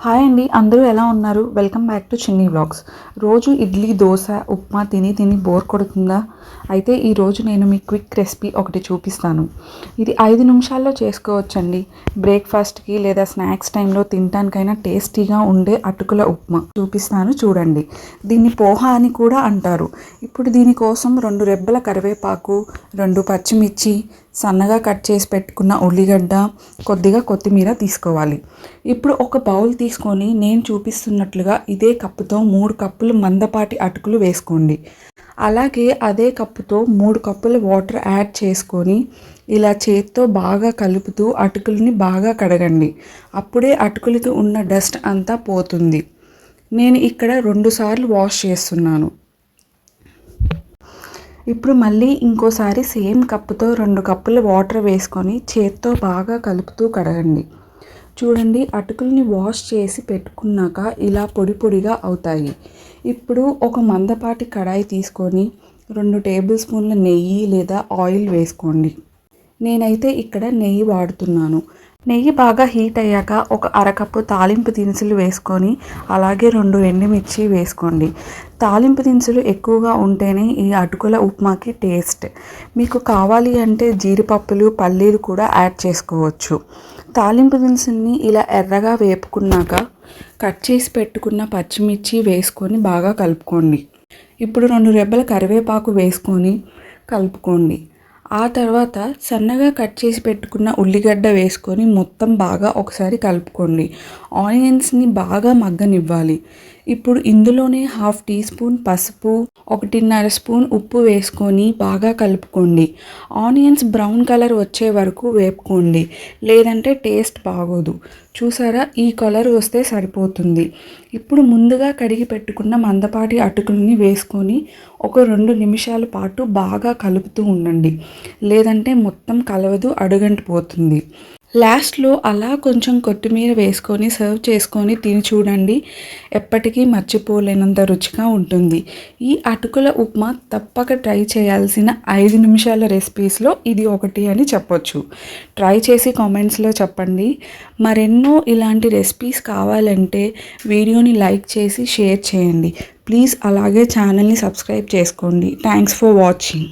Hi అండి, అందరూ ఎలా ఉన్నారు? వెల్కమ్ బ్యాక్ టు చిన్ని వ్లాగ్స్. రోజు ఇడ్లీ, దోశ, ఉప్మా తిని బోర్ కొడుతుందా? అయితే ఈరోజు నేను మీ క్విక్ రెసిపీ ఒకటి చూపిస్తాను. ఇది 5 నిమిషాల్లో చేసుకోవచ్చండి. బ్రేక్ఫాస్ట్కి లేదా స్నాక్స్ టైంలో తినడానికైనా టేస్టీగా ఉండే అటుకుల ఉప్మా చూపిస్తాను, చూడండి. దీన్ని పోహా అని కూడా అంటారు. ఇప్పుడు దీనికోసం 2 రెబ్బల కరివేపాకు, 2 పచ్చిమిర్చి, సన్నగా కట్ చేసి పెట్టుకున్న ఉల్లిగడ్డ, కొద్దిగా కొత్తిమీర తీసుకోవాలి. ఇప్పుడు ఒక బౌల్ తీసుకొని నేను చూపిస్తున్నట్లుగా ఇదే కప్పుతో 3 కప్పులు మందపాటి అటుకులు వేసుకోండి. అలాగే అదే కప్పుతో 3 కప్పుల వాటర్ యాడ్ చేసుకొని ఇలా చేత్తో బాగా కలుపుతూ అటుకుల్ని బాగా కడగండి. అప్పుడే అటుకులకి ఉన్న డస్ట్ అంతా పోతుంది. నేను ఇక్కడ 2 సార్లు వాష్ చేస్తున్నాను. ఇప్పుడు మళ్ళీ ఇంకోసారి సేమ్ కప్పుతో 2 కప్పుల వాటర్ వేసుకొని చేత్తో బాగా కలుపుతూ కడగండి. చూడండి, అటుకుల్ని వాష్ చేసి పెట్టుకున్నాక ఇలా పొడి పొడిగా అవుతాయి. ఇప్పుడు ఒక మందపాటి కడాయి తీసుకొని 2 టేబుల్ స్పూన్ల నెయ్యి లేదా ఆయిల్ వేసుకోండి. నేనైతే ఇక్కడ నెయ్యి వాడుతున్నాను. నెయ్యి బాగా హీట్ అయ్యాక ఒక అరకప్పు తాలింపు దినుసులు వేసుకొని అలాగే 2 ఎండుమిర్చి వేసుకోండి. తాలింపు దినుసులు ఎక్కువగా ఉంటేనే ఈ అటుకుల ఉప్మాకి టేస్ట్. మీకు కావాలి అంటే జీడిపప్పులు, పల్లీలు కూడా యాడ్ చేసుకోవచ్చు. తాలింపు దినుసుల్ని ఇలా ఎర్రగా వేపుకున్నాక కట్ చేసి పెట్టుకున్న పచ్చిమిర్చి వేసుకొని బాగా కలుపుకోండి. ఇప్పుడు 2 రెబ్బల కరివేపాకు వేసుకొని కలుపుకోండి. ఆ తర్వాత సన్నగా కట్ చేసి పెట్టుకున్న ఉల్లిగడ్డ వేసుకొని మొత్తం బాగా ఒకసారి కలుపుకోండి. ఆనియన్స్ని బాగా మగ్గనివ్వాలి. ఇప్పుడు ఇందులోనే 1/2 టీ స్పూన్ పసుపు, 1.5 స్పూన్ ఉప్పు వేసుకొని బాగా కలుపుకోండి. ఆనియన్స్ బ్రౌన్ కలర్ వచ్చే వరకు వేపుకోండి, లేదంటే టేస్ట్ బాగోదు. చూసారా, ఈ కలర్ వస్తే సరిపోతుంది. ఇప్పుడు ముందుగా కడిగి పెట్టుకున్న మందపాటి అటుకుల్ని వేసుకొని ఒక 2 నిమిషాల పాటు బాగా కలుపుతూ ఉండండి, లేదంటే మొత్తం కలవదు, అడుగంటిపోతుంది. లాస్ట్లో అలా కొంచెం కొత్తిమీర వేసుకొని సర్వ్ చేసుకొని తిని చూడండి. ఎప్పటికీ మర్చిపోలేనంత రుచిగా ఉంటుంది. ఈ అటుకుల ఉప్మా తప్పక ట్రై చేయాల్సిన 5 నిమిషాల రెసిపీస్లో ఇది ఒకటి అని చెప్పొచ్చు. ట్రై చేసి కామెంట్స్లో చెప్పండి. మరెన్నో ఇలాంటి రెసిపీస్ కావాలంటే వీడియోని లైక్ చేసి షేర్ చేయండి. ప్లీజ్ అలాగే ఛానల్ని సబ్స్క్రైబ్ చేసుకోండి. Thanks for watching.